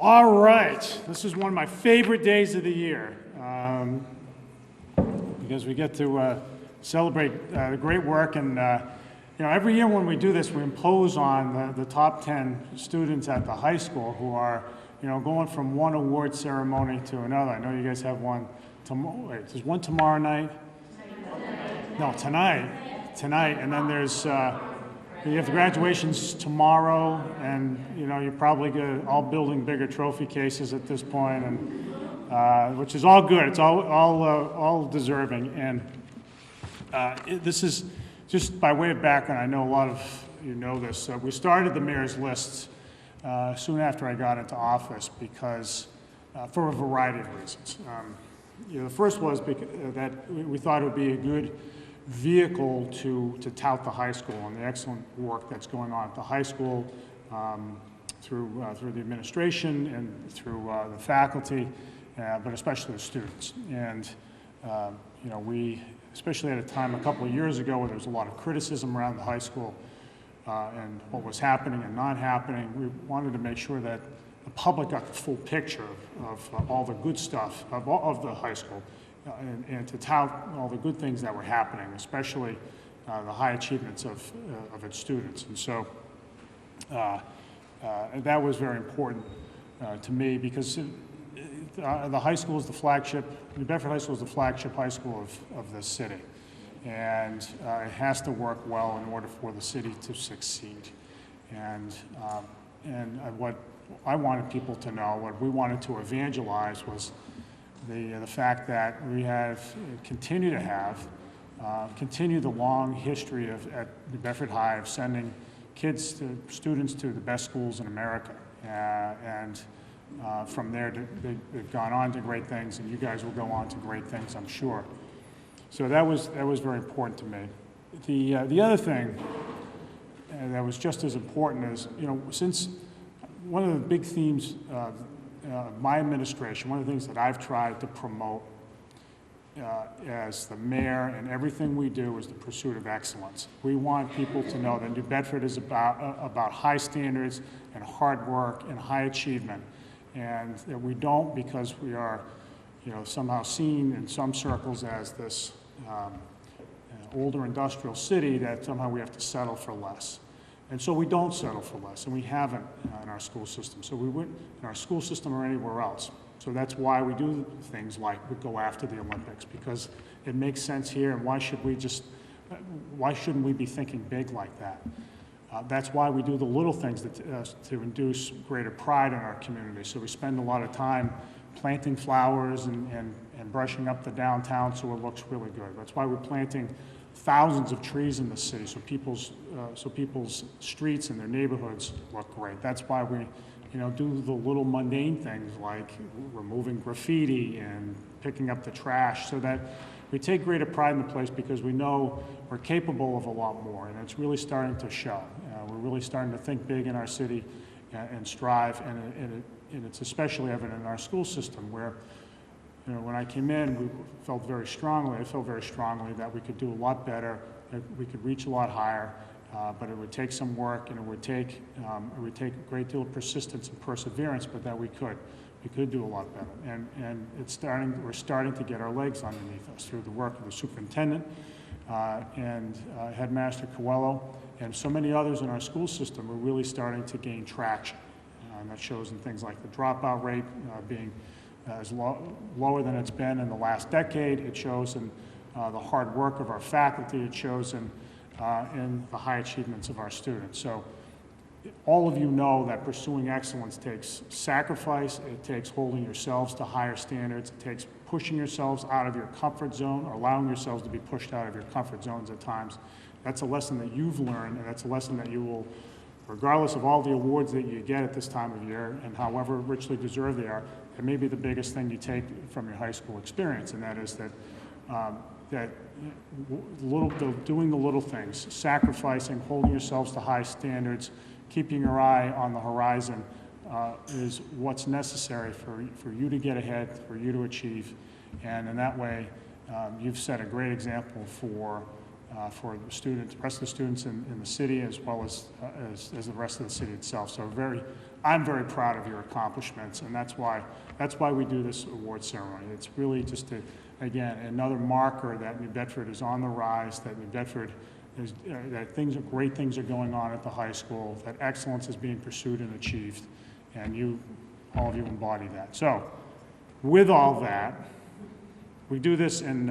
All right, this is one of my favorite days of the year because we get to celebrate the great work. And every year when we do this, we impose on the top 10 students at the high school who are going from one award ceremony to another. I know you guys have one tomorrow. Wait, there's one tomorrow night? No, tonight, and then there's you have the graduations tomorrow, and you're probably all building bigger trophy cases at this point, and which is all good. It's all deserving. And this is just by way of background. I know a lot of you know this. We started the mayor's lists soon after I got into office because for a variety of reasons. The first was that we thought it would be a good vehicle to tout the high school and the excellent work that's going on at the high school through the administration and through the faculty, but especially the students. And we, especially at a time a couple of years ago where there was a lot of criticism around the high school and what was happening and not happening, we wanted to make sure that the public got the full picture of all the good stuff of the high school. And to tout all the good things that were happening, especially the high achievements of its students. And so that was very important to me because the high school is the flagship, New Bedford High School is the flagship high school of the city. And it has to work well in order for the city to succeed. And what I wanted people to know, what we wanted to evangelize was the fact that we continue the long history at New Bedford High of sending students to the best schools in America. And from there, they've gone on to great things, and you guys will go on to great things, I'm sure. So that was very important to me. The other thing that was just as important is, since one of the big themes my administration, one of the things that I've tried to promote as the mayor and everything we do is the pursuit of excellence. We want people to know that New Bedford is about high standards and hard work and high achievement, and that we don't because we are somehow seen in some circles as this older industrial city that somehow we have to settle for less. And so we don't settle for less, and we haven't in our school system. So we wouldn't in our school system or anywhere else. So that's why we do things like we go after the Olympics, because it makes sense here, and why shouldn't we be thinking big like that? That's why we do the little things to induce greater pride in our community. So we spend a lot of time planting flowers and brushing up the downtown so it looks really good. That's why we're planting thousands of trees in the city so people's streets and their neighborhoods look great. That's why we do the little mundane things like removing graffiti and picking up the trash, so that we take greater pride in the place because we know we're capable of a lot more, and it's really starting to show. We're really starting to think big in our city and strive, and it's especially evident in our school system where when I came in, I felt very strongly that we could do a lot better, that we could reach a lot higher, but it would take some work, and it would take a great deal of persistence and perseverance, but that we could do a lot better. And we're starting to get our legs underneath us through the work of the superintendent and Headmaster Coelho, and so many others in our school system are really starting to gain traction. And that shows in things like the dropout rate being lower than it's been in the last decade. It shows in the hard work of our faculty. It shows in the high achievements of our students. So all of you know that pursuing excellence takes sacrifice. It takes holding yourselves to higher standards. It takes pushing yourselves out of your comfort zone, or allowing yourselves to be pushed out of your comfort zones at times. That's a lesson that you've learned, and that's a lesson that you will, regardless of all the awards that you get at this time of year and however richly deserved they are, it may be the biggest thing you take from your high school experience, and that is that doing the little things, sacrificing, holding yourselves to high standards, keeping your eye on the horizon is what's necessary for you to get ahead, for you to achieve, and in that way, you've set a great example for the students, the rest of the students in the city, as well as the rest of the city itself. So very I'm very proud of your accomplishments, and that's why we do this award ceremony. It's really just, again, another marker that New Bedford is on the rise, that New Bedford is, great things are going on at the high school, that excellence is being pursued and achieved, and all of you embody that. So, with all that, we do this in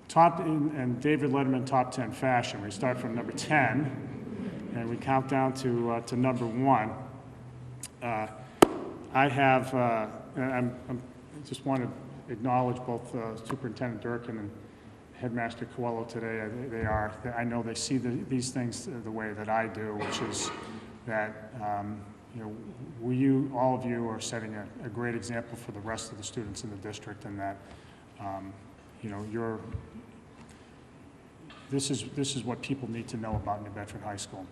David Letterman top 10 fashion. We start from number 10, and we count down to number 1. I just want to acknowledge both Superintendent Durkin and Headmaster Coelho today. I know they see these things the way that I do, which is that all of you are setting a great example for the rest of the students in the district, and that this is what people need to know about New Bedford High School.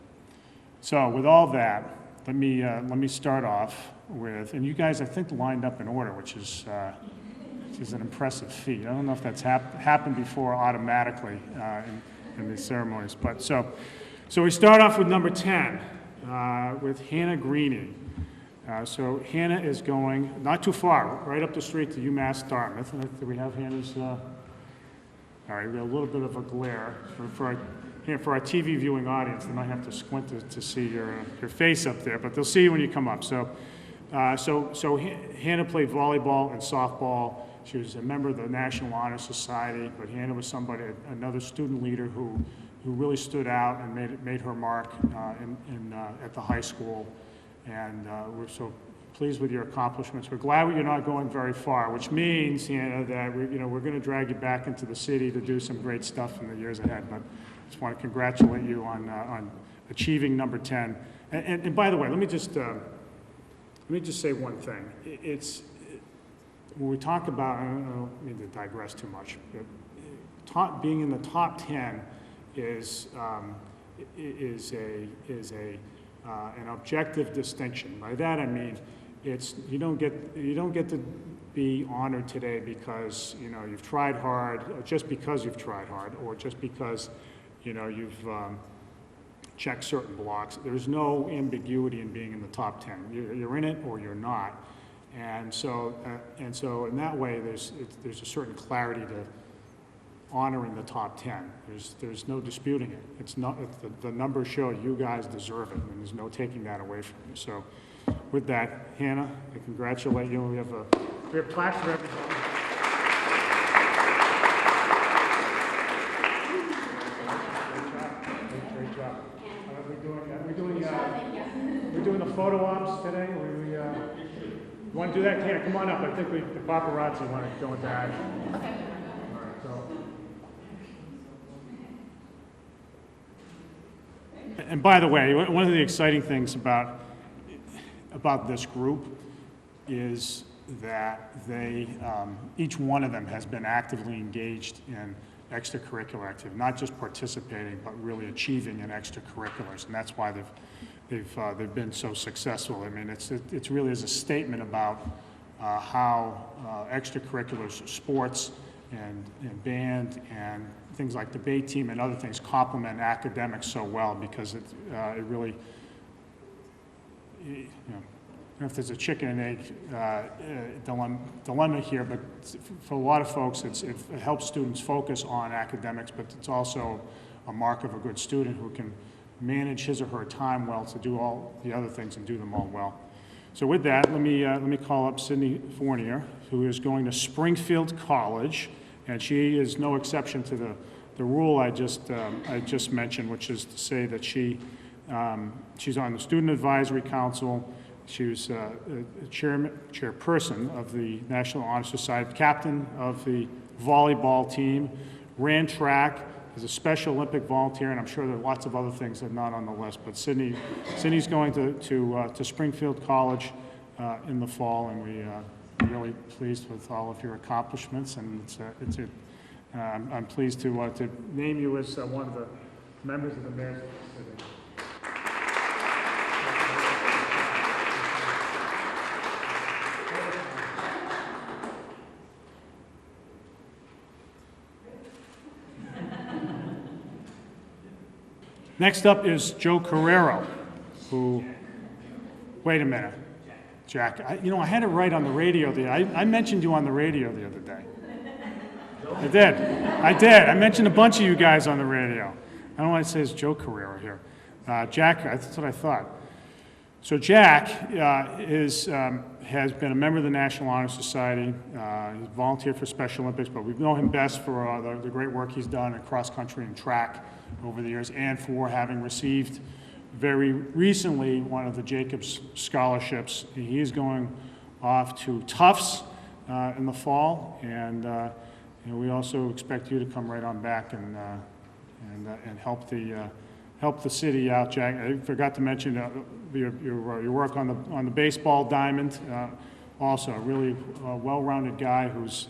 So with all that, let me start off with, and you guys I think lined up in order, which is an impressive feat. I don't know if that's happened before automatically in these ceremonies, but so we start off with number 10 with Hannah Greeney. So Hannah is going not too far, right up the street to UMass Dartmouth. Do we have Hannah's? All right, we got a little bit of a glare for our TV viewing audience. They might have to squint to see your face up there, but they'll see you when you come up. So Hannah played volleyball and softball. She was a member of the National Honor Society, but Hannah was another student leader who really stood out and made her mark at the high school. And we're so pleased with your accomplishments. We're glad you're not going very far, which means, Hannah, that we're going to drag you back into the city to do some great stuff in the years ahead. But I just want to congratulate you on achieving number 10. And by the way, let me just say one thing. When we talk about, I don't mean to digress too much, but being in the top 10 is an objective distinction. By that I mean, you don't get to be honored today because you've tried hard, or just because you've tried hard, or just because you've checked certain blocks. There's no ambiguity in being in the top 10. You're in it or you're not. And so in that way, there's a certain clarity to honoring the top 10. There's no disputing it. It's not, the numbers show you guys deserve it, and there's no taking that away from you. So with that, Hannah, I congratulate you. We have plaques for everybody. Great job. We're doing the photo ops today. You want to do that, Hannah? Come on up. I think the paparazzi want to go into action. Okay. All right, so. And by the way, one of the exciting things about this group is that each one of them has been actively engaged in extracurricular activity, not just participating, but really achieving in extracurriculars, and that's why they've been so successful. I mean, it's really is a statement about how extracurriculars, sports, and band, and things like debate team and other things complement academics so well, because it really, I don't know if there's a chicken and egg dilemma here, but for a lot of folks, it helps students focus on academics, but it's also a mark of a good student who can manage his or her time well to do all the other things and do them all well. So with that, let me call up Sydney Fournier, who is going to Springfield College, and she is no exception to the rule I just mentioned, which is to say that she's on the Student Advisory Council. She was chairperson of the National Honor Society, captain of the volleyball team, ran track, is a Special Olympic volunteer, and I'm sure there are lots of other things that are not on the list. But Sydney's going to Springfield College in the fall, and we're really pleased with all of your accomplishments, and I'm pleased to name you as one of the members of the Mayor's City. Next up is Joe Carrero, who Wait a minute. Jack, I had it right on the radio. I mentioned you on the radio the other day. I did. I mentioned a bunch of you guys on the radio. I don't want to say it's Joe Carrera here. Jack, that's what I thought. So Jack has been a member of the National Honor Society. He's volunteered for Special Olympics, but we know him best for the great work he's done in cross country and track over the years, and for having received very recently one of the Jacobs scholarships. He is going off to Tufts in the fall, and we also expect you to come right on back and help the city out, Jack. I forgot to mention your work on the baseball diamond. Also, a really well-rounded guy who's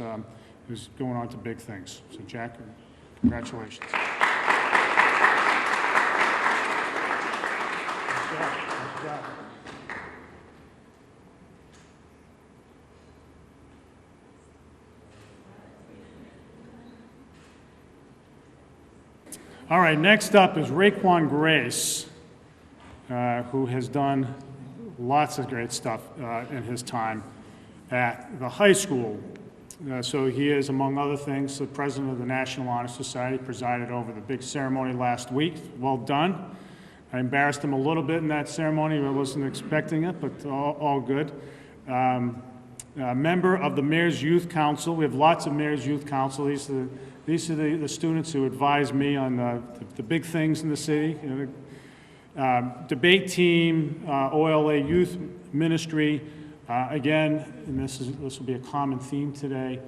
going on to big things. So, Jack, congratulations. Nice job. All right, next up is Raekwon Grace, who has done lots of great stuff in his time at the high school. So he is, among other things, the president of the National Honor Society, presided over the big ceremony last week. Well done. I embarrassed him a little bit in that ceremony. I wasn't expecting it, but all good. Member of the Mayor's Youth Council. We have lots of Mayor's Youth Council. These are the students who advise me on the big things in the city. Debate team, OLA Youth Ministry. Again, and this will be a common theme today.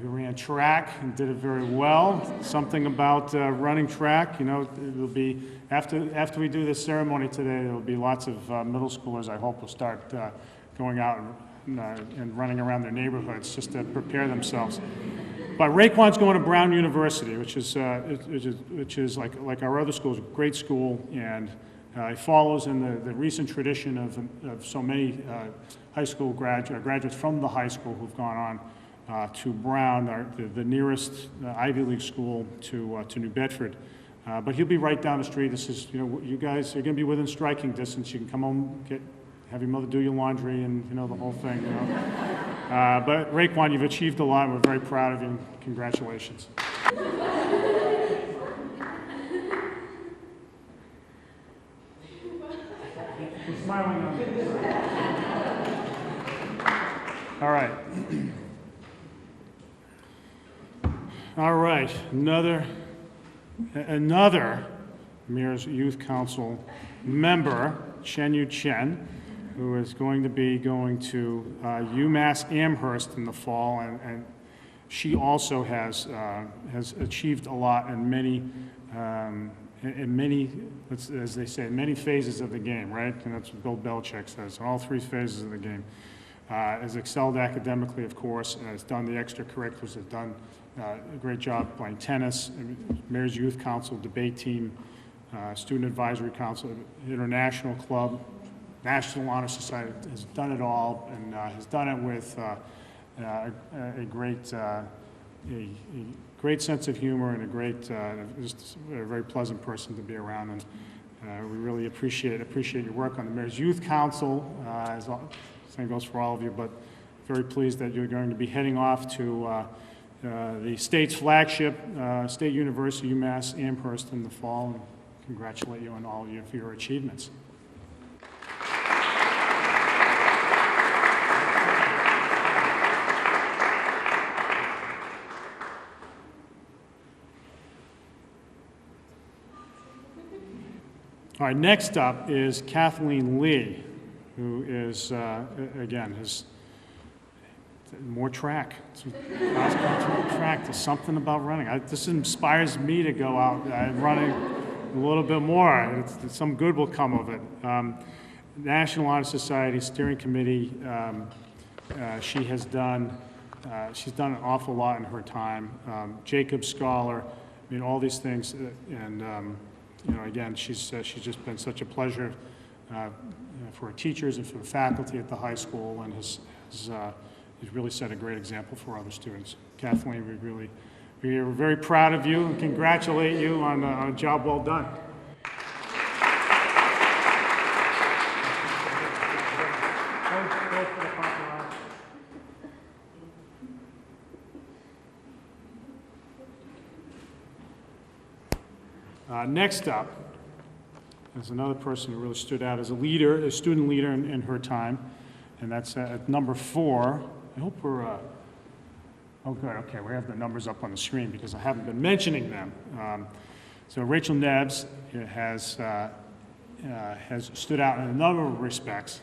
He ran track and did it very well. Something about running track. It'll be after we do this ceremony today. There will be lots of middle schoolers. I hope will start going out and running around their neighborhoods just to prepare themselves. But Raekwon's going to Brown University, which is like our other schools, a great school, and it follows in the recent tradition of so many high school graduates from the high school who've gone on to Brown, the nearest Ivy League school to New Bedford. But he'll be right down the street. This is, you guys are going to be within striking distance. You can come home, have your mother do your laundry, and the whole thing. But Raekwon, you've achieved a lot. We're very proud of you. Congratulations. We're smiling on you. All right. All right. Another Mayor's Youth Council member, Chen Chen, who is going to be going to UMass Amherst in the fall, and she also has achieved a lot in many, as they say, many phases of the game, right? And that's what Bill Belichick says, all three phases of the game. Has excelled academically, of course, and has done the extracurriculars, has done a great job playing tennis, Mayor's Youth Council, debate team, Student Advisory Council, International Club, National Honor Society, has done it all, and has done it with a great sense of humor and just a very pleasant person to be around. And we really appreciate your work on the Mayor's Youth Council. Same goes for all of you, but very pleased that you're going to be heading off to the state's flagship, State University, UMass Amherst in the fall, and congratulate you on all of you for your achievements. All right, next up is Kathleen Lee, who is, again, has more track. Track. There's something about running. This inspires me to go out running a little bit more. Some good will come of it. National Honor Society Steering Committee, she's done an awful lot in her time. Jacobs Scholar, all these things, and again, she's just been such a pleasure for her teachers and for the faculty at the high school, and has really set a great example for other students. Kathleen, we are very proud of you and congratulate you on a job well done. Next up is another person who really stood out as a leader, a student leader in her time, and that's at number 4. I hope we're, oh good, okay, we have the numbers up on the screen because I haven't been mentioning them. So Rachel Nebbs has stood out in a number of respects.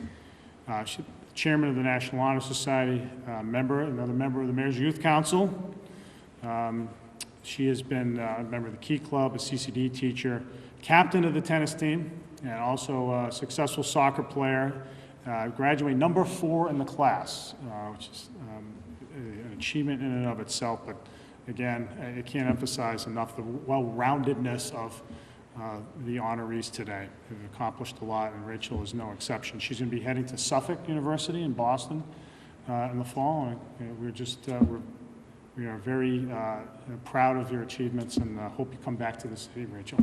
She's chairman of the National Honor Society, another member of the Mayor's Youth Council. She has been a member of the Key Club, a CCD teacher, captain of the tennis team, and also a successful soccer player, graduating number 4 in the class, which is an achievement in and of itself. But again, I can't emphasize enough the well-roundedness of the honorees today. They've accomplished a lot, and Rachel is no exception. She's going to be heading to Suffolk University in Boston in the fall. And we are very proud of your achievements, and hope you come back to the city, Rachel.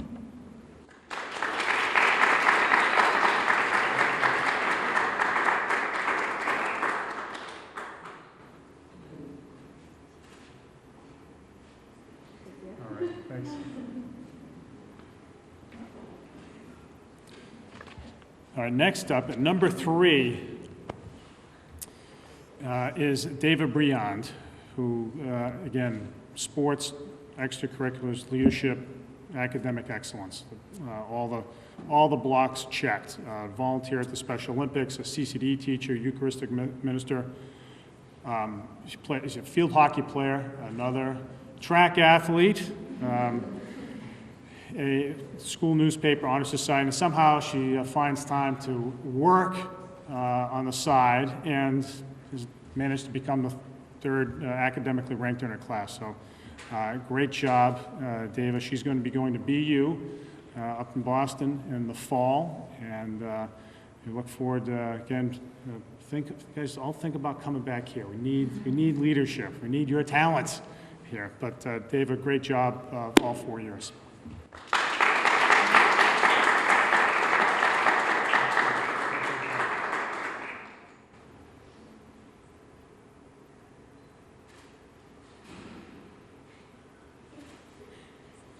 All right, thanks. All right, next up, at number 3, is David Briand, who, again, sports, extracurriculars, leadership, academic excellence, all the blocks checked. Volunteer at the Special Olympics, a CCD teacher, Eucharistic minister. She's a field hockey player, another track athlete, a school newspaper, honor society, and somehow she finds time to work on the side and has managed to become the 3rd academically ranked in her class. So great job, Dava. She's going to be going to BU up in Boston in the fall, and we look forward to, again, you guys all think about coming back here. We need leadership. We need your talents here. But Dava, great job all 4 years.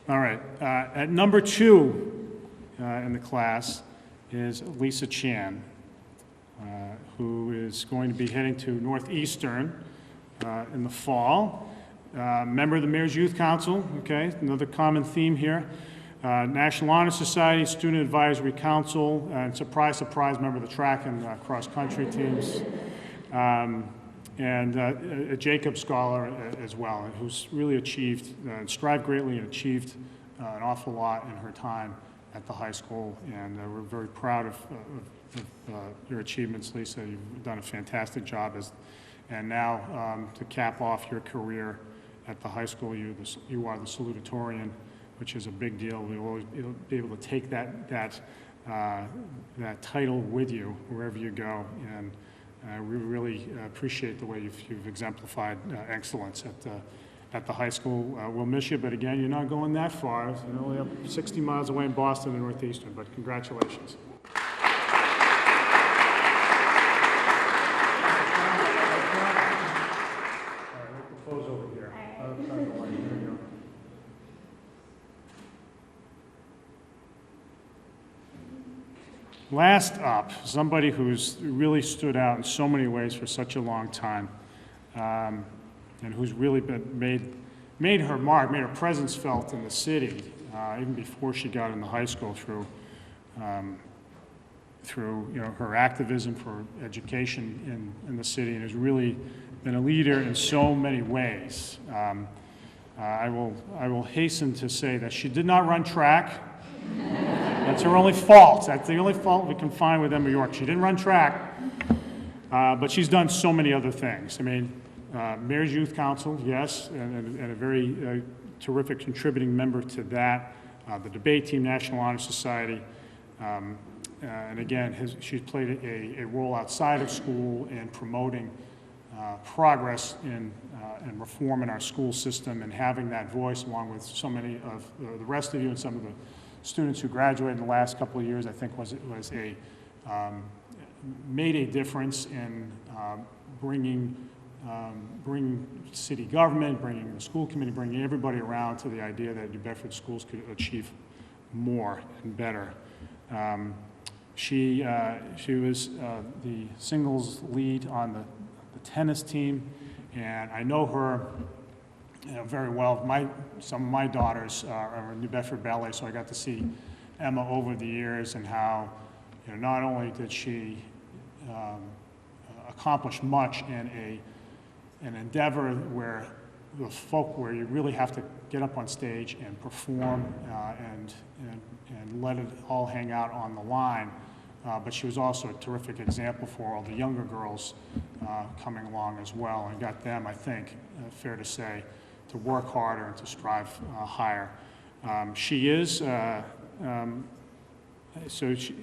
All right, at number 2 in the class is Lisa Chan, who is going to be heading to Northeastern in the fall. Member of the Mayor's Youth Council, okay, another common theme here. National Honor Society, Student Advisory Council, and surprise, surprise, member of the track and cross-country teams. And a Jacob Scholar as well, who's really achieved, strived greatly and achieved an awful lot in her time at the high school. And we're very proud of your achievements, Lisa. You've done a fantastic job. And now to cap off your career at the high school, you are the salutatorian, which is a big deal. You'll be able to take that title with you wherever you go. And we really appreciate the way you've exemplified excellence at the high school. We'll miss you, but again, you're not going that far. You're only up 60 miles away in Boston and Northeastern, but congratulations. All right, we'll close over here. Last up, somebody who's really stood out in so many ways for such a long time, and who's really made her mark, made her presence felt in the city, even before she got into high school through her activism for education in the city, and has really been a leader in so many ways. I will hasten to say that she did not run track. That's her only fault. That's the only fault we can find with Emma York. She didn't run track, but she's done so many other things. I mean, Mayor's Youth Council, yes, and a very terrific contributing member to that. The debate team, National Honor Society, and again, she's played a role outside of school in promoting progress in reform in our school system, and having that voice along with so many of the rest of you and some of the students who graduated in the last couple of years, I think made a difference in bringing city government, bringing the school committee, bringing everybody around to the idea that New Bedford schools could achieve more and better. She was the singles lead on the tennis team, and I know her very well. Some of my daughters are in New Bedford Ballet, so I got to see Emma over the years and how not only did she accomplish much in an endeavor where you really have to get up on stage and perform and let it all hang out on the line. But she was also a terrific example for all the younger girls coming along as well, and got them, I think, fair to say, to work harder and to strive higher. She is,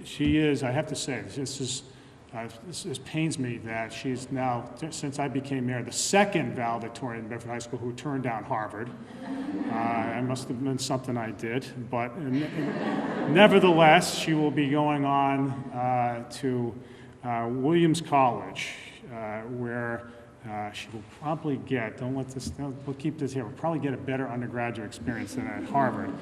she is, I have to say, this pains me that she's now, since I became mayor, the second valedictorian in Bedford High School who turned down Harvard. It must have been something I did, but nevertheless, she will be going on to Williams College, where she will probably get, we'll keep this here, we'll probably get a better undergraduate experience than at Harvard.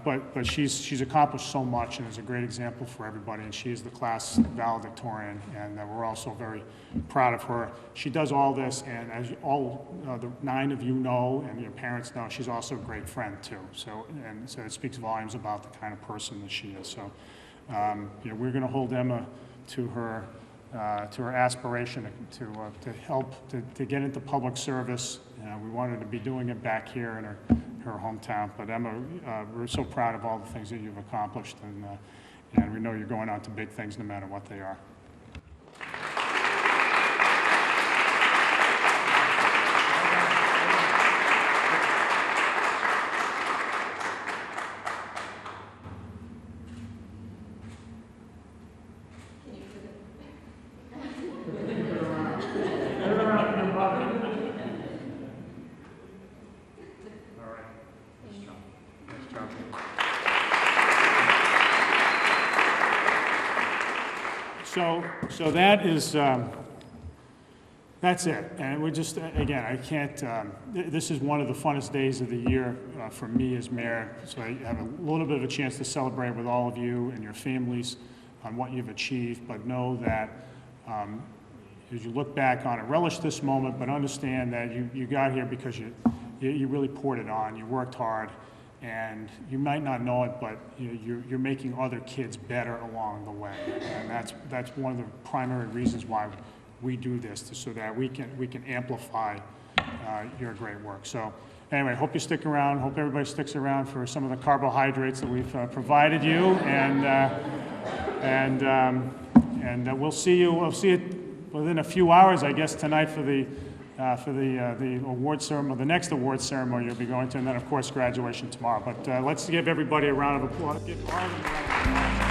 But she's accomplished so much and is a great example for everybody, and she is the class valedictorian, and we're also very proud of her. She does all this, and as all the 9 of you know, and your parents know, she's also a great friend too. So it speaks volumes about the kind of person that she is. So we're going to hold Emma to her aspiration to help to get into public service. We wanted to be doing it back here in her hometown. But Emma, we're so proud of all the things that you've accomplished, and we know you're going on to big things no matter what they are. So that is, that's it. And we just, again, I can't, this is one of the funnest days of the year for me as mayor. So I have a little bit of a chance to celebrate with all of you and your families on what you've achieved, but know that as you look back on it, relish this moment, but understand that you got here because you really poured it on, you worked hard, and you might not know it, but you're making other kids better along the way, and that's one of the primary reasons why we do this, so that we can amplify your great work. So anyway, hope you stick around. Hope everybody sticks around for some of the carbohydrates that we've provided you, and we'll see you. We'll see you within a few hours, I guess, tonight for the award ceremony, the next award ceremony you'll be going to, and then of course graduation tomorrow. But let's give everybody a round of applause. Give all of them a round of applause.